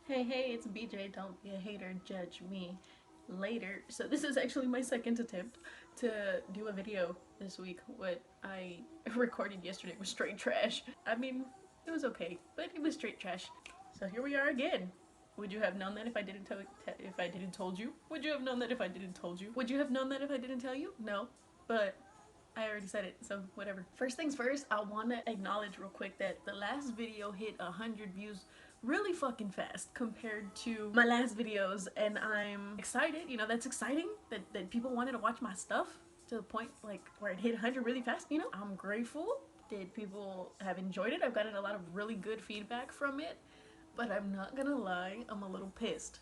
Hey, it's BJ. Don't be a hater, judge me later. So this is actually my second attempt to do a video this week. What I recorded yesterday was straight trash. I mean, it was okay, but it was straight trash. So here we are again. Would you have known that if I didn't if I didn't told you? Would you have known that if I didn't told you? Would you have known that if I didn't tell you? No. But I already said it, so whatever. First things first, I want to acknowledge real quick that the last video hit 100 views really fucking fast compared to my last videos, and I'm excited. You know, that's exciting that people wanted to watch my stuff to the point like where it hit 100 really fast, you know? I'm grateful that people have enjoyed it. I've gotten a lot of really good feedback from it, but I'm not gonna lie, I'm a little pissed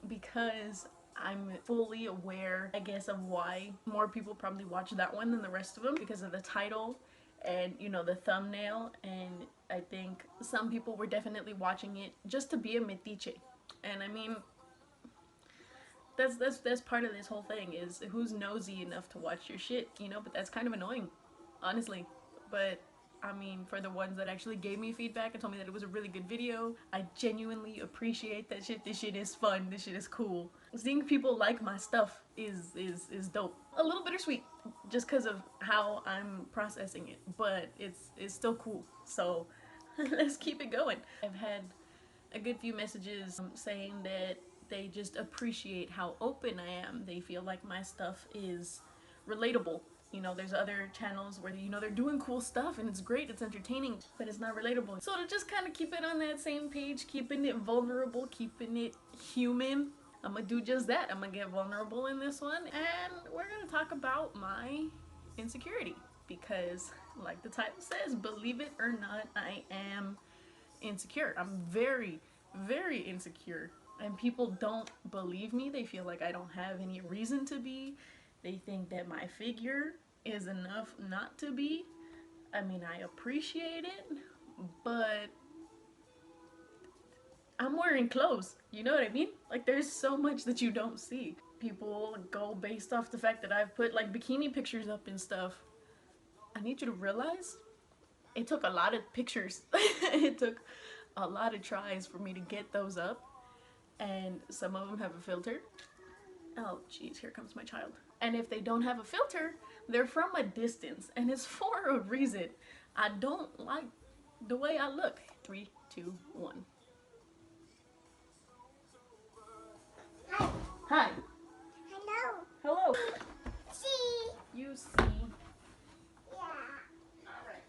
because I'm fully aware, I guess, of why more people probably watch that one than the rest of them, because of the title and, you know, the thumbnail. And I think some people were definitely watching it just to be a metiche. And I mean, that's part of this whole thing, is who's nosy enough to watch your shit, you know? But that's kind of annoying, honestly. But I mean, for the ones that actually gave me feedback and told me that it was a really good video, I genuinely appreciate that shit. This shit is fun. This shit is cool. Seeing people like my stuff is dope. A little bittersweet, just because of how I'm processing it, but it's still cool. So let's keep it going. I've had a good few messages saying that they just appreciate how open I am. They feel like my stuff is relatable. You know, there's other channels where, you know, they're doing cool stuff and it's great, it's entertaining, but it's not relatable. So to just kind of keep it on that same page, keeping it vulnerable, keeping it human, I'm gonna do just that. I'm gonna get vulnerable in this one, and we're gonna talk about my insecurity, because like the title says, believe it or not, I am insecure. I'm very, very insecure, and people don't believe me. They feel like I don't have any reason to be. They think that my figure is enough not to be. I mean, I appreciate it, but I'm wearing clothes. You know what I mean? Like, there's so much that you don't see. People go based off the fact that I've put like bikini pictures up and stuff. I need you to realize it took a lot of pictures. It took a lot of tries for me to get those up, and some of them have a filter. Oh jeez, here comes my child. And if they don't have a filter, they're from a distance, and it's for a reason. I don't like the way I look. 3, 2, 1. Hi. Hello. Hello. See. You see. Yeah. Alright.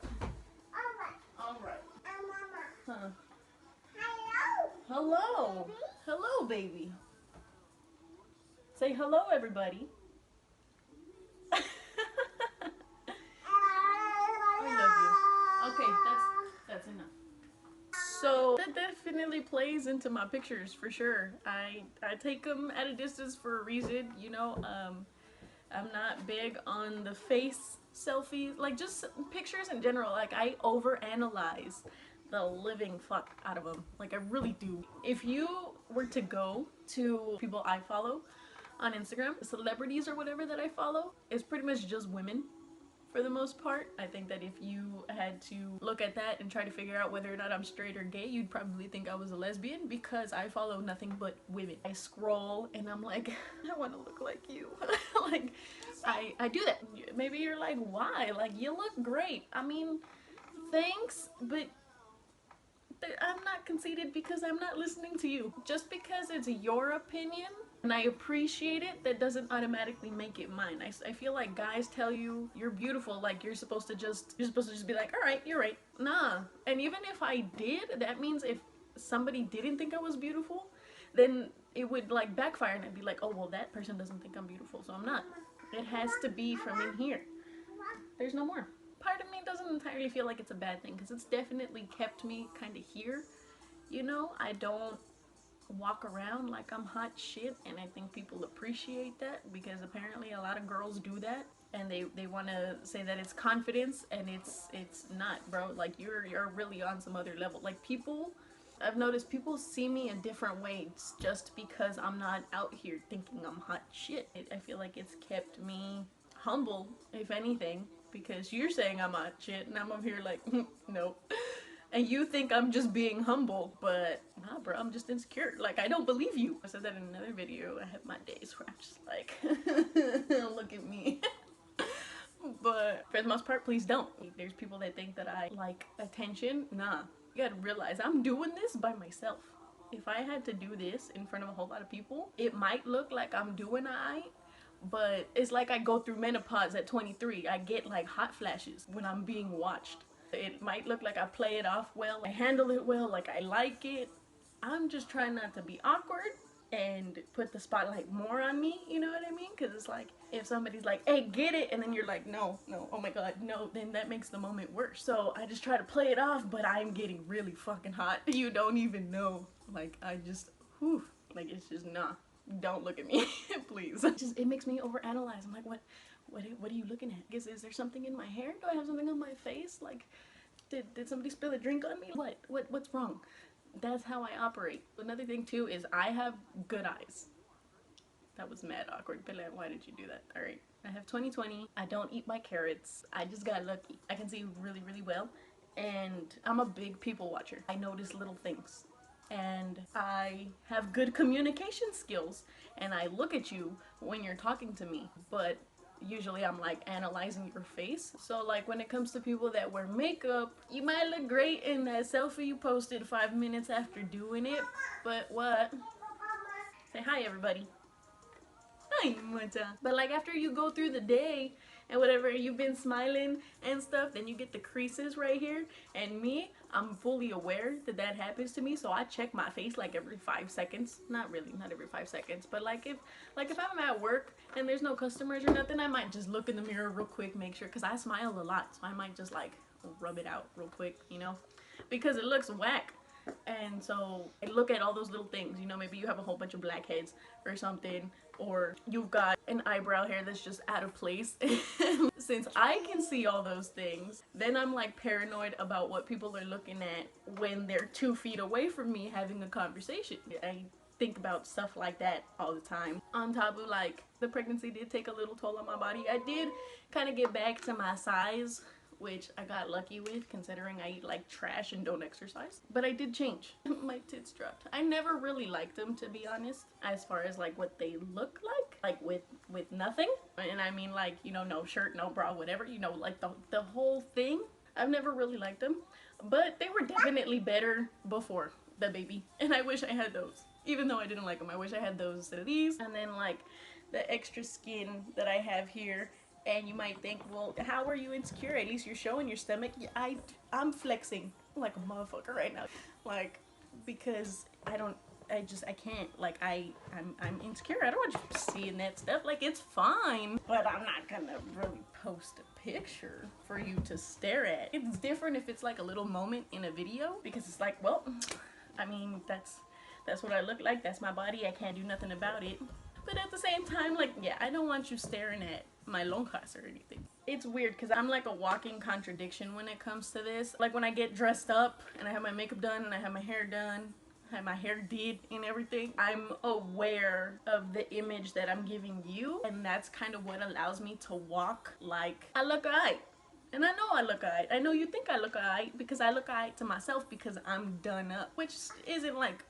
Alright. Alright. Mama. Huh. Hello. Hello. Baby. Hello, baby. Say hello, everybody. I love you. Okay, that's enough. So that definitely plays into my pictures for sure. I take them at a distance for a reason, you know. I'm not big on the face selfies, like just pictures in general. Like, I overanalyze the living fuck out of them. Like, I really do. If you were to go to people I follow on Instagram, celebrities or whatever that I follow, it's pretty much just women for the most part. I think that if you had to look at that and try to figure out whether or not I'm straight or gay, you'd probably think I was a lesbian, because I follow nothing but women. I scroll and I'm like, I want to look like you. Like, I do that. Maybe you're like, why? Like, you look great. I mean, thanks, but I'm not conceited because I'm not listening to you. Just because it's your opinion and I appreciate it, that doesn't automatically make it mine. I feel like guys tell you you're beautiful, like you're supposed to just be like, all right, you're right. Nah. And even if I did, that means if somebody didn't think I was beautiful, then it would like backfire, and I'd be like, oh well, that person doesn't think I'm beautiful, so I'm not. It has to be from in here. There's no more. Part of me doesn't entirely feel like it's a bad thing, because it's definitely kept me kind of here, you know. I don't walk around like I'm hot shit, and I think people appreciate that, because apparently a lot of girls do that, and they want to say that it's confidence, and it's not, bro. Like, you're really on some other level. Like, people, I've noticed people see me a different way just because I'm not out here thinking I'm hot shit. I feel like it's kept me humble, if anything, because you're saying I'm hot shit and I'm over here like, nope. And you think I'm just being humble, but nah, bro, I'm just insecure. Like, I don't believe you. I said that in another video. I have my days where I'm just like, look at me. But for the most part, please don't. There's people that think that I like attention. Nah, you gotta realize I'm doing this by myself. If I had to do this in front of a whole lot of people, it might look like I'm doing alright, but it's like I go through menopause at 23. I get like hot flashes when I'm being watched. It might look like I play it off well, I handle it well, like I like it. I'm just trying not to be awkward and put the spotlight more on me, you know what I mean? Because it's like, if somebody's like, hey, get it, and then you're like, no, no, oh my god, no, then that makes the moment worse. So I just try to play it off, but I'm getting really fucking hot. You don't even know. Like, I just, whew, like, it's just, nah, don't look at me, please. It makes me overanalyze. I'm like, what are you looking at? Is there something in my hair? Do I have something on my face? Like, did somebody spill a drink on me? What's wrong? That's how I operate. Another thing too is I have good eyes. That was mad awkward. Pele, why did you do that? Alright. I have 20/20. I don't eat my carrots. I just got lucky. I can see really, really well. And I'm a big people watcher. I notice little things. And I have good communication skills. And I look at you when you're talking to me. But usually I'm like analyzing your face. So like when it comes to people that wear makeup, you might look great in that selfie you posted 5 minutes after doing it. But what? Say hi, everybody. Hi, Mata. But like after you go through the day and whatever, you've been smiling and stuff, then you get the creases right here. And me, I'm fully aware that that happens to me, so I check my face like every 5 seconds. Not really, not every 5 seconds, but like if I'm at work and there's no customers or nothing, I might just look in the mirror real quick, make sure, because I smile a lot, so I might just like rub it out real quick, you know, because it looks whack. And so I look at all those little things, you know, maybe you have a whole bunch of blackheads or something, or you've got an eyebrow hair that's just out of place. Since I can see all those things, then I'm like paranoid about what people are looking at when they're 2 feet away from me having a conversation. I think about stuff like that all the time. On top of like, the pregnancy did take a little toll on my body. I did kind of get back to my size, which I got lucky with considering I eat like trash and don't exercise. But I did change. My tits dropped. I never really liked them, to be honest, as far as like what they look like with nothing. And I mean like, you know, no shirt, no bra, whatever, you know, like the whole thing. I've never really liked them, but they were definitely better before the baby. And I wish I had those. Even though I didn't like them, I wish I had those at least. And then like the extra skin that I have here. And you might think, well, how are you insecure? At least you're showing your stomach. Yeah, I'm flexing like a motherfucker right now. Like, because I can't. Like, I'm insecure. I don't want you seeing that stuff. Like, it's fine. But I'm not gonna really post a picture for you to stare at. It's different if it's like a little moment in a video. Because it's like, well, I mean, that's what I look like. That's my body. I can't do nothing about it. But at the same time, like, yeah, I don't want you staring at my lonjas or anything. It's weird because I'm like a walking contradiction when it comes to this. Like when I get dressed up and I have my makeup done and I have my hair done, I have my hair did and everything, I'm aware of the image that I'm giving you, and that's kind of what allows me to walk like I look alright. And I know I look alright. I know you think I look alright because I look alright to myself because I'm done up, which isn't like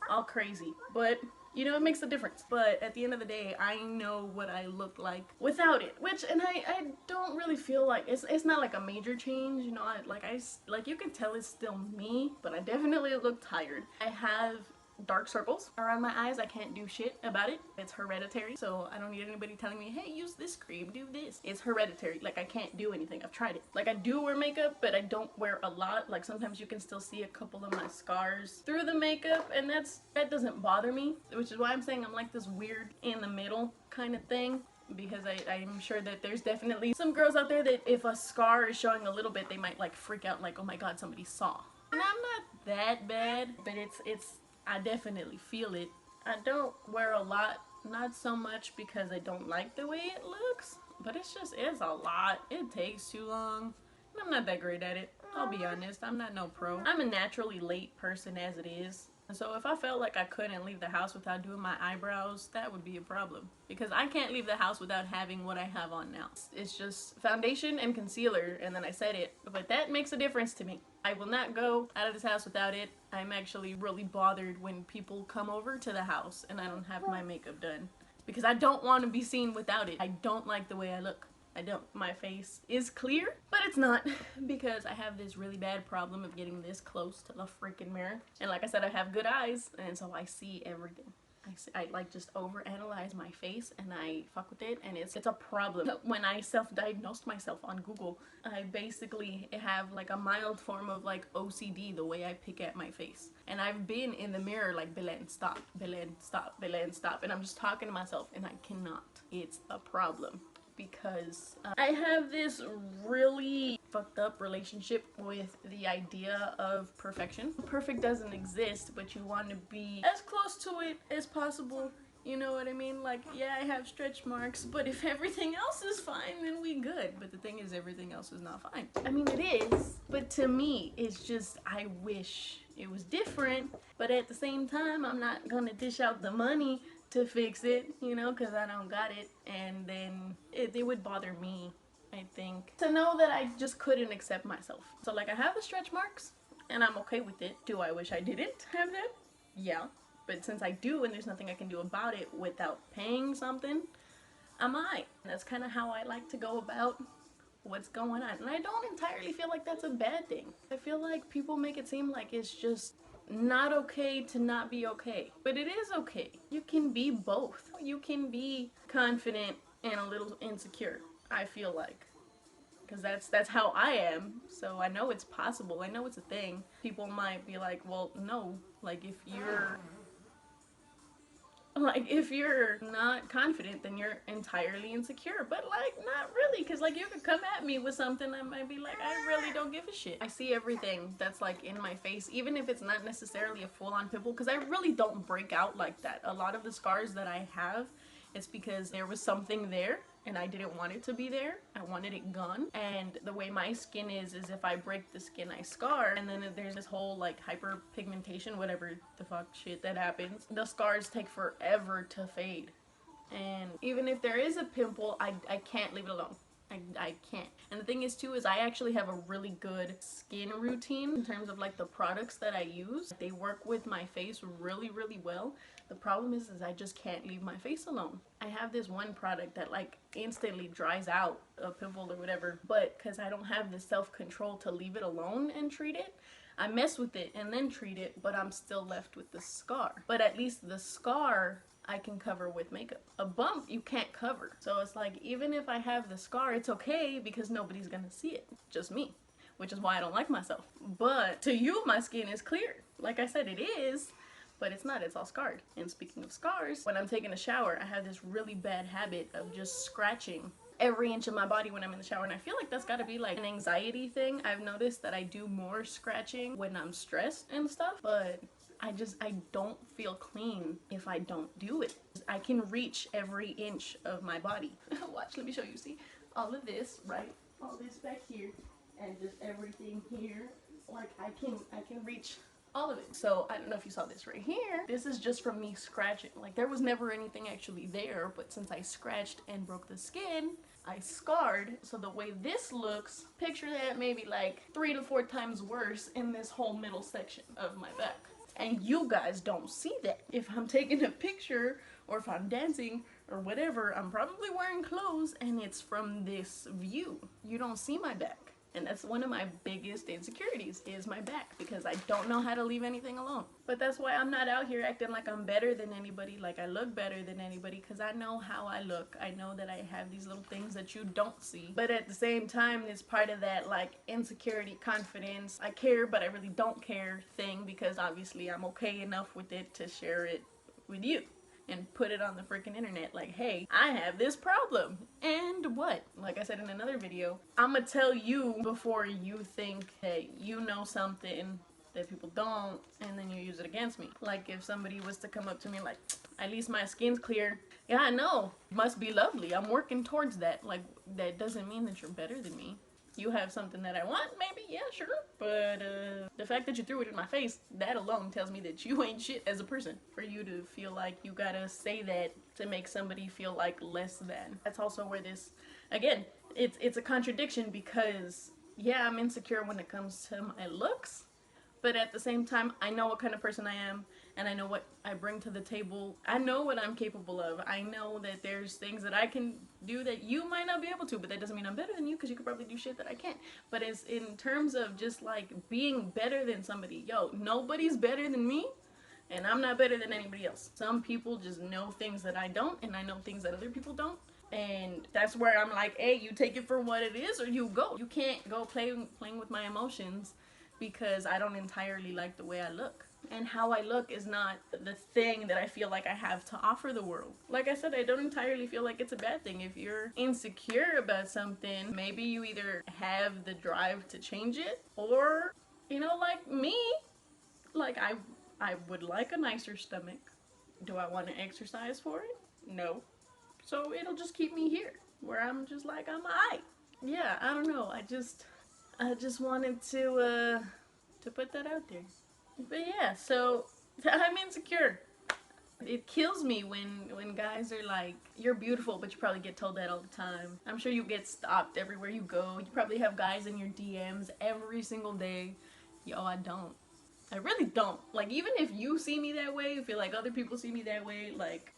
all crazy, but you know, it makes a difference. But at the end of the day, I know what I look like without it, which, and I don't really feel like it's not like a major change, you know. Like you can tell it's still me, but I definitely look tired. I have dark circles around my eyes. I can't do shit about it. It's hereditary, so I don't need anybody telling me, hey, use this cream, do this. It's hereditary. Like I can't do anything. I've tried it. Like I do wear makeup, but I don't wear a lot. Like sometimes you can still see a couple of my scars through the makeup, and that doesn't bother me, which is why I'm saying I'm like this weird in the middle kind of thing. Because I'm sure that there's definitely some girls out there that if a scar is showing a little bit, they might like freak out like, oh my god, somebody saw. And I'm not that bad, but it's I definitely feel it. I don't wear a lot, not so much because I don't like the way it looks, but it's a lot. It takes too long, and I'm not that great at it. I'll be honest, I'm not no pro. I'm a naturally late person as it is, So if I felt like I couldn't leave the house without doing my eyebrows, that would be a problem. Because I can't leave the house without having what I have on now. It's just foundation and concealer, and then I said it. But that makes a difference to me. I will not go out of this house without it. I'm actually really bothered when people come over to the house and I don't have my makeup done. Because I don't want to be seen without it. I don't like the way I look. I don't. My face is clear, but it's not because I have this really bad problem of getting this close to the freaking mirror. And like I said, I have good eyes, and so I see everything. I like just overanalyze my face and I fuck with it, and it's a problem. When I self-diagnosed myself on Google, I basically have like a mild form of like OCD the way I pick at my face. And I've been in the mirror like, Belen, stop, Belen, stop, Belen, stop. And I'm just talking to myself and I cannot. It's a problem. Because I have this really fucked up relationship with the idea of perfection. Perfect doesn't exist, but you want to be as close to it as possible. You know what I mean? Like, yeah, I have stretch marks, but if everything else is fine, then we good. But the thing is, everything else is not fine. I mean, it is, but to me, it's just, I wish it was different. But at the same time, I'm not gonna dish out the money to fix it, you know, because I don't got it, and then it would bother me, I think, to know that I just couldn't accept myself. So like, I have the stretch marks and I'm okay with it. Do I wish I didn't have them? Yeah, but since I do and there's nothing I can do about it without paying something, I'm alright. That's kind of how I like to go about what's going on, and I don't entirely feel like that's a bad thing. I feel like people make it seem like it's just not okay to not be okay, but it is okay. You can be both. You can be confident and a little insecure, I feel like, because that's how I am. So I know it's possible. I know it's a thing. People might be like, well, no, like if you're not confident, then you're entirely insecure. But like, not really, because like, you could come at me with something, I might be like, I really don't give a shit. I see everything that's like in my face, even if it's not necessarily a full-on pimple, because I really don't break out like that. A lot of the scars that I have, it's because there was something there and I didn't want it to be there. I wanted it gone. And the way my skin is if I break the skin, I scar. And then there's this whole like hyperpigmentation, whatever the fuck shit that happens. The scars take forever to fade. And even if there is a pimple, I can't leave it alone. I can't. And the thing is too, is I actually have a really good skin routine in terms of like the products that I use. They work with my face really, really well. The problem is I just can't leave my face alone. I have this one product that like instantly dries out a pimple or whatever, but because I don't have the self-control to leave it alone and treat it, I mess with it and then treat it, but I'm still left with the scar. But at least the scar I can cover with makeup. A bump you can't cover. So it's like, even if I have the scar, it's okay because nobody's gonna see it, just me, which is why I don't like myself. But to you, my skin is clear. Like I said, it is, but it's not, it's all scarred. And speaking of scars, when I'm taking a shower, I have this really bad habit of just scratching every inch of my body when I'm in the shower, and I feel like that's gotta be like an anxiety thing. I've noticed that I do more scratching when I'm stressed and stuff, but I don't feel clean if I don't do it. I can reach every inch of my body. Watch, let me show you. See, all of this, right? All this back here, and just everything here. Like, I can reach all of it. So I don't know if you saw this right here. This is just from me scratching. Like, there was never anything actually there, but since I scratched and broke the skin, I scarred. So the way this looks, picture that maybe like 3 to 4 times worse in this whole middle section of my back. And you guys don't see that. If I'm taking a picture or if I'm dancing or whatever, I'm probably wearing clothes and it's from this view. You don't see my back. And that's one of my biggest insecurities, is my back, because I don't know how to leave anything alone. But that's why I'm not out here acting like I'm better than anybody, like I look better than anybody, because I know how I look. I know that I have these little things that you don't see. But at the same time, it's part of that like insecurity, confidence, I care but I really don't care thing, because obviously I'm okay enough with it to share it with you and put it on the freaking internet like, hey, I have this problem. And what? Like I said in another video, I'ma tell you before you think, hey, you know something that people don't, and then you use it against me. Like if somebody was to come up to me like, at least my skin's clear. Yeah, I know. Must be lovely. I'm working towards that. Like, that doesn't mean that you're better than me. you have something that I want, maybe, yeah, sure. But the fact that you threw it in my face, that alone tells me that you ain't shit as a person. For you to feel like you gotta say that to make somebody feel like less than. That's also where this, again, it's a contradiction because, yeah, I'm insecure when it comes to my looks, but at the same time, I know what kind of person I am, and I know what I bring to the table. I know what I'm capable of. I know that there's things that I can do that you might not be able to, but that doesn't mean I'm better than you, because you could probably do shit that I can't. But it's in terms of just like being better than somebody. Yo, nobody's better than me, and I'm not better than anybody else. Some people just know things that I don't, and I know things that other people don't. And that's where I'm like, hey, you take it for what it is, or you go. You can't go playing with my emotions because I don't entirely like the way I look. And how I look is not the thing that I feel like I have to offer the world. Like I said, I don't entirely feel like it's a bad thing. If you're insecure about something, maybe you either have the drive to change it, or, you know, like me, like I would like a nicer stomach. Do I want to exercise for it? No. So it'll just keep me here, where I'm just like, I'm alright. Yeah, I don't know. I just wanted to put that out there. But yeah, so I'm insecure. It kills me when guys are like, you're beautiful, but you probably get told that all the time. I'm sure you get stopped everywhere you go. You probably have guys in your DMs every single day. Yo, I don't. I really don't. Like, even if you see me that way, if you like other people see me that way, like,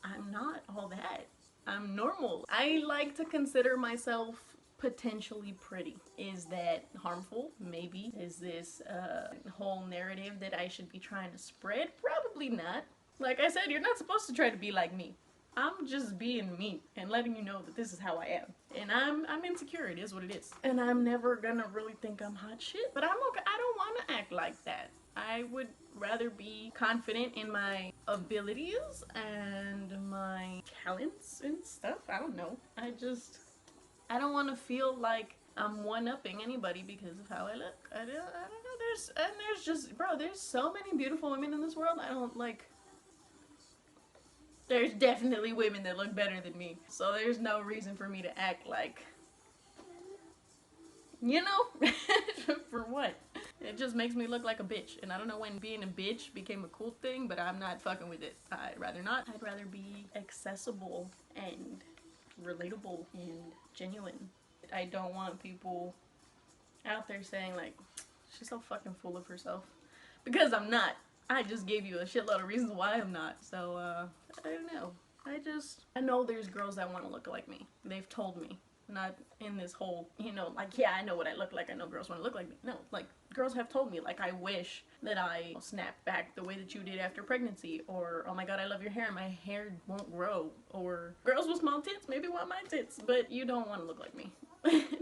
I'm not all that. I'm normal. I like to consider myself potentially pretty. Is that harmful? Maybe. Is this a whole narrative that I should be trying to spread? Probably not. Like I said, you're not supposed to try to be like me. I'm just being me and letting you know that this is how I am. And I'm insecure. It is what it is. And I'm never gonna really think I'm hot shit. But I'm okay. I don't want to act like that. I would rather be confident in my abilities and my talents and stuff. I don't know. I don't want to feel like I'm one-upping anybody because of how I look. I don't know. There's just, bro, there's so many beautiful women in this world. I don't like. There's definitely women that look better than me. So there's no reason for me to act like, you know, for what? It just makes me look like a bitch. And I don't know when being a bitch became a cool thing, but I'm not fucking with it. I'd rather not. I'd rather be accessible and relatable and genuine. I don't want people out there saying like, she's so fucking full of herself. Because I'm not. I just gave you a shitload of reasons why I'm not. So, I don't know. I know there's girls that want to look like me. They've told me. Not in this whole, you know, like, yeah, I know what I look like. I know girls want to look like me. No, like, girls have told me, like, I wish that I snapped back the way that you did after pregnancy. Or, oh my god, I love your hair. My hair won't grow. Or, girls with small tits maybe want my tits. But you don't want to look like me.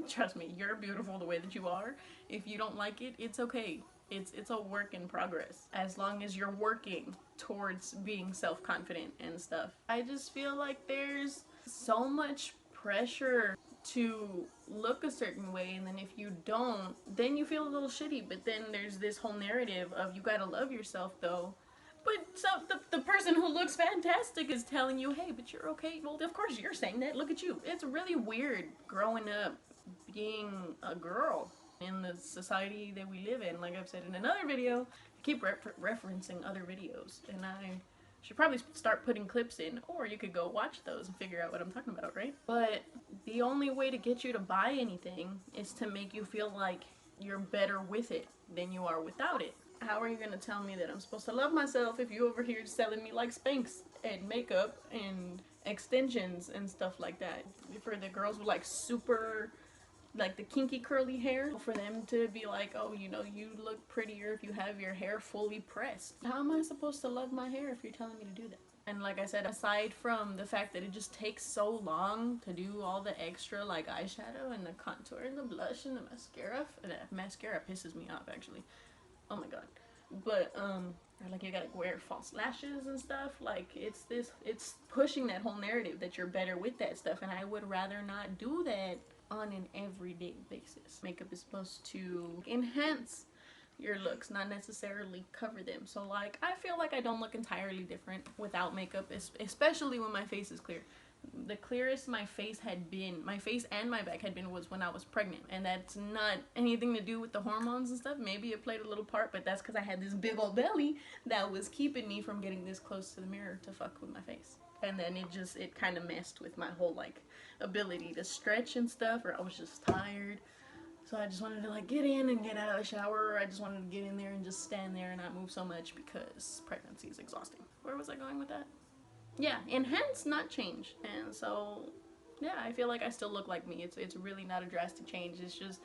Trust me, you're beautiful the way that you are. If you don't like it, it's okay. It's a work in progress. As long as you're working towards being self-confident and stuff. I just feel like there's so much pressure to look a certain way, and then if you don't, then you feel a little shitty. But then there's this whole narrative of you gotta love yourself though. But so the person who looks fantastic is telling you, hey, but you're okay. Well, of course you're saying that. Look at you. It's really weird growing up being a girl in the society that we live in. Like I've said in another video, I keep referencing other videos, and I should probably start putting clips in, or you could go watch those and figure out what I'm talking about, right? But the only way to get you to buy anything is to make you feel like you're better with it than you are without it. How are you gonna tell me that I'm supposed to love myself if you over here selling me like Spanx and makeup and extensions and stuff like that? For the girls with like super, like the kinky curly hair, for them to be like, oh, you know, you look prettier if you have your hair fully pressed. How am I supposed to love my hair if you're telling me to do that? And like I said, aside from the fact that it just takes so long to do all the extra like eyeshadow and the contour and the blush and the mascara, mascara pisses me off actually. Oh my god. But or like you gotta wear false lashes and stuff. Like it's pushing that whole narrative that you're better with that stuff, and I would rather not do that on an everyday basis. Makeup is supposed to enhance your looks, not necessarily cover them. So like I feel like I don't look entirely different without makeup, especially when my face is clear. The clearest my face had been, my face and my back had been, was when I was pregnant. And that's not anything to do with the hormones and stuff. Maybe it played a little part, but that's because I had this big old belly that was keeping me from getting this close to the mirror to fuck with my face. And then it kind of messed with my whole like ability to stretch and stuff, or I was just tired. So I just wanted to like get in and get out of the shower. I just wanted to get in there and just stand there and not move so much because pregnancy is exhausting. Where was I going with that? Yeah, enhance, not change. And so, yeah, I feel like I still look like me. It's really not a drastic change. It's just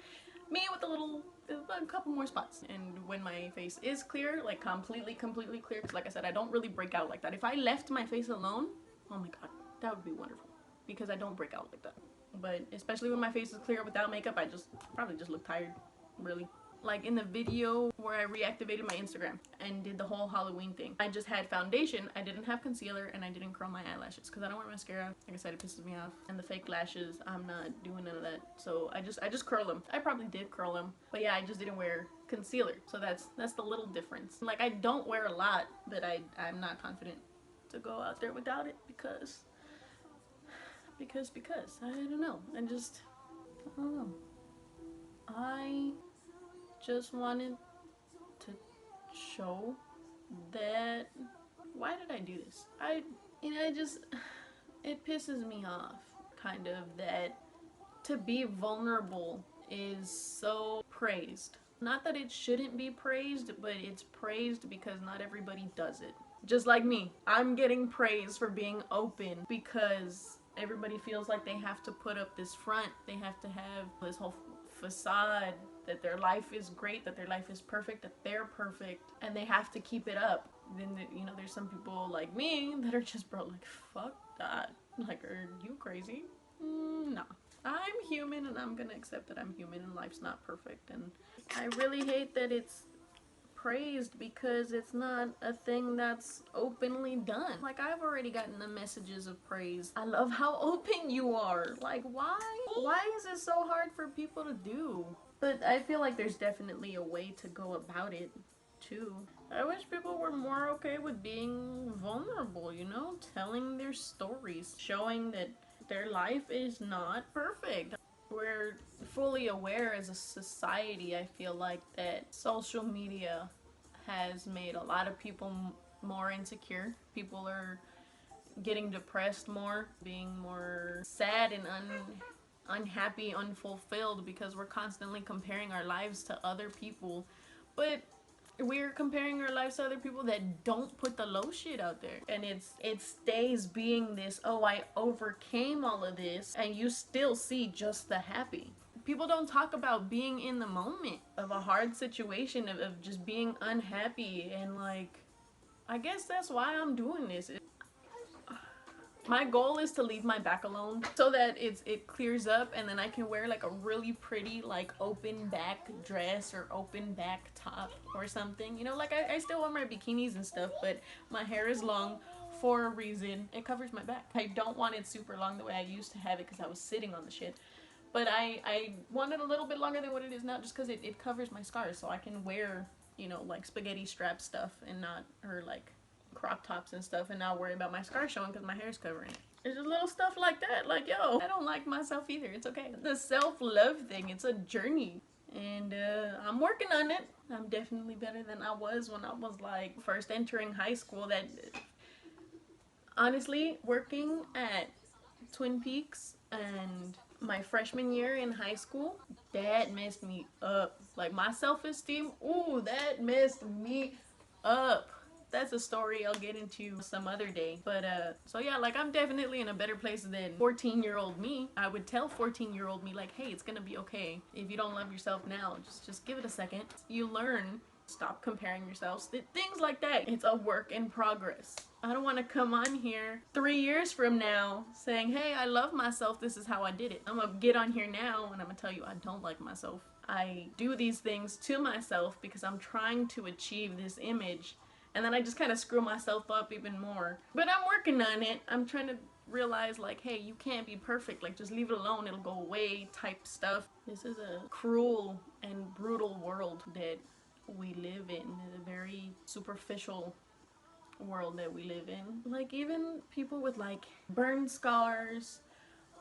me with a couple more spots. And when my face is clear, like completely clear, because like I said, I don't really break out like that. If I left my face alone, oh my god, that would be wonderful. Because I don't break out like that. But especially when my face is clear without makeup, I probably just look tired, really. Like in the video where I reactivated my Instagram and did the whole Halloween thing, I just had foundation, I didn't have concealer, and I didn't curl my eyelashes because I don't wear mascara. Like I said, it pisses me off. And the fake lashes, I'm not doing none of that. So I just curl them. I probably did curl them, but yeah, I just didn't wear concealer. So that's the little difference. Like I don't wear a lot, but I'm not confident to go out there without it because I don't know. I don't know. I just wanted to show that, why did I do this? It pisses me off, kind of, that to be vulnerable is so praised. Not that it shouldn't be praised, but it's praised because not everybody does it. Just like me, I'm getting praise for being open because everybody feels like they have to put up this front, they have to have this whole facade that their life is great, that their life is perfect, that they're perfect, and they have to keep it up. Then, you know, there's some people like me that are just, bro, like, fuck that. Like, are you crazy? Nah. I'm human and I'm gonna accept that I'm human and life's not perfect. And I really hate that it's praised because it's not a thing that's openly done. Like, I've already gotten the messages of praise. I love how open you are. Like, why? Why is it so hard for people to do? But I feel like there's definitely a way to go about it too. I wish people were more okay with being vulnerable, you know? Telling their stories, showing that their life is not perfect. We're fully aware as a society, I feel like, that social media has made a lot of people more insecure. People are getting depressed more, being more sad and unhappy, unfulfilled because we're constantly comparing our lives to other people. But we're comparing our lives to other people that don't put the low shit out there, and it stays being this, oh, I overcame all of this, and you still see just the happy. People don't talk about being in the moment of a hard situation, of just being unhappy. And like, I guess that's why I'm doing this. My goal is to leave my back alone so that it clears up, and then I can wear like a really pretty like open back dress or open back top or something. You know, like I still wear my bikinis and stuff, but my hair is long for a reason. It covers my back. I don't want it super long the way I used to have it because I was sitting on the shit. But I want it a little bit longer than what it is now just because it covers my scars, so I can wear, you know, like spaghetti strap stuff and not, or like crop tops and stuff, and not worry about my scar showing because my hair's covering it. It's just little stuff like that. Like, yo, I don't like myself either. It's okay. The self-love thing, it's a journey. And I'm working on it. I'm definitely better than I was when I was like first entering high school. That honestly, working at Twin Peaks and my freshman year in high school, that messed me up. Like my self-esteem, ooh, that messed me up. That's a story I'll get into some other day. But so yeah, like I'm definitely in a better place than 14-year-old me. I would tell 14-year-old me like, hey, it's gonna be okay. If you don't love yourself now, just give it a second. You learn. Stop comparing yourselves. Things like that. It's a work in progress. I don't want to come on here 3 years from now saying, hey, I love myself, this is how I did it. I'm gonna get on here now and I'm gonna tell you I don't like myself. I do these things to myself because I'm trying to achieve this image, and then I just kind of screw myself up even more. But I'm working on it. I'm trying to realize like, hey, you can't be perfect. Like, just leave it alone, it'll go away type stuff. This is a cruel and brutal world that we live in. A very superficial world that we live in. Like, even people with like burn scars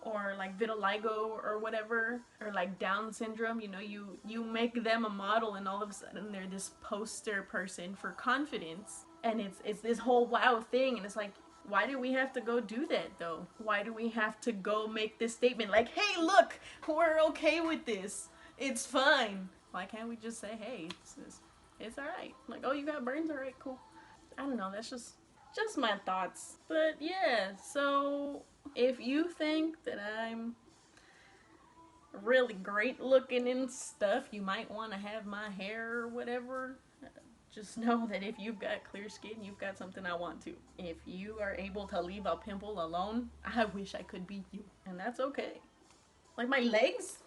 or like vitiligo or whatever, or like Down syndrome, you know, you make them a model and all of a sudden they're this poster person for confidence, and it's this whole wow thing, and it's like, why do we have to go do that though? Why do we have to go make this statement like, hey, look, we're okay with this, it's fine? Why can't we just say, hey, it's all right? Like, oh, you got burns, all right, cool. I don't know, that's just my thoughts. But yeah, so if you think that I'm really great looking and stuff, you might want to have my hair or whatever. Just know that if you've got clear skin, you've got something I want to. If you are able to leave a pimple alone, I wish I could be you. And that's okay. Like my legs,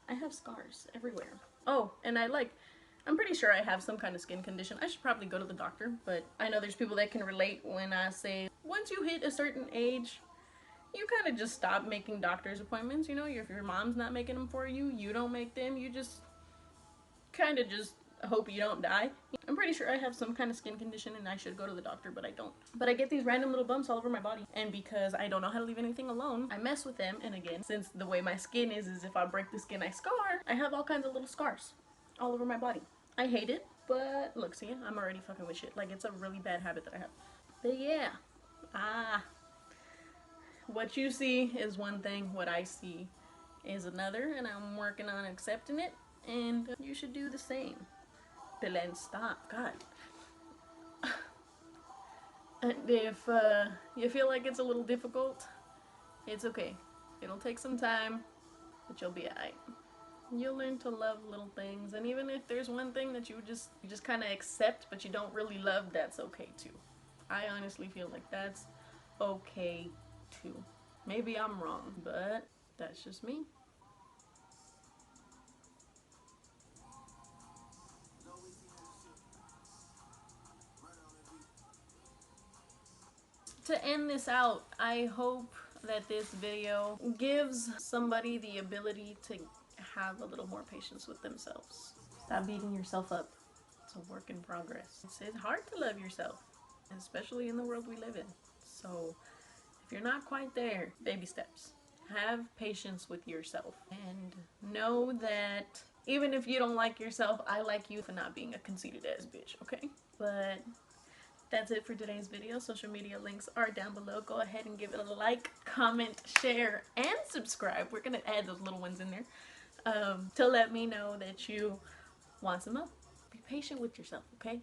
I have scars everywhere. Oh, and I'm pretty sure I have some kind of skin condition. I should probably go to the doctor, but I know there's people that can relate when I say once you hit a certain age, you kind of just stop making doctor's appointments. You know, if your mom's not making them for you, you don't make them. You just kind of just hope you don't die. I'm pretty sure I have some kind of skin condition and I should go to the doctor, but I don't. But I get these random little bumps all over my body, and because I don't know how to leave anything alone, I mess with them. And again, since the way my skin is if I break the skin I scar, I have all kinds of little scars all over my body. I hate it, but look, see, I'm already fucking with shit. Like, it's a really bad habit that I have. But yeah, what you see is one thing, what I see is another, and I'm working on accepting it, and you should do the same. Belen, stop, God. And if you feel like it's a little difficult, it's okay. It'll take some time, but you'll be alright. You'll learn to love little things, and even if there's one thing that you just kind of accept but you don't really love, that's okay too. I honestly feel like that's okay too. Maybe I'm wrong, but that's just me. To end this out, I hope that this video gives somebody the ability to have a little more patience with themselves. Stop beating yourself up. It's a work in progress. It's hard to love yourself, especially in the world we live in. So if you're not quite there, baby steps. Have patience with yourself and know that even if you don't like yourself, I like you for not being a conceited ass bitch, okay? But that's it for today's video. Social media links are down below. Go ahead and give it a like, comment, share, and subscribe. We're going to add those little ones in there to let me know that you want some more. Be patient with yourself, okay?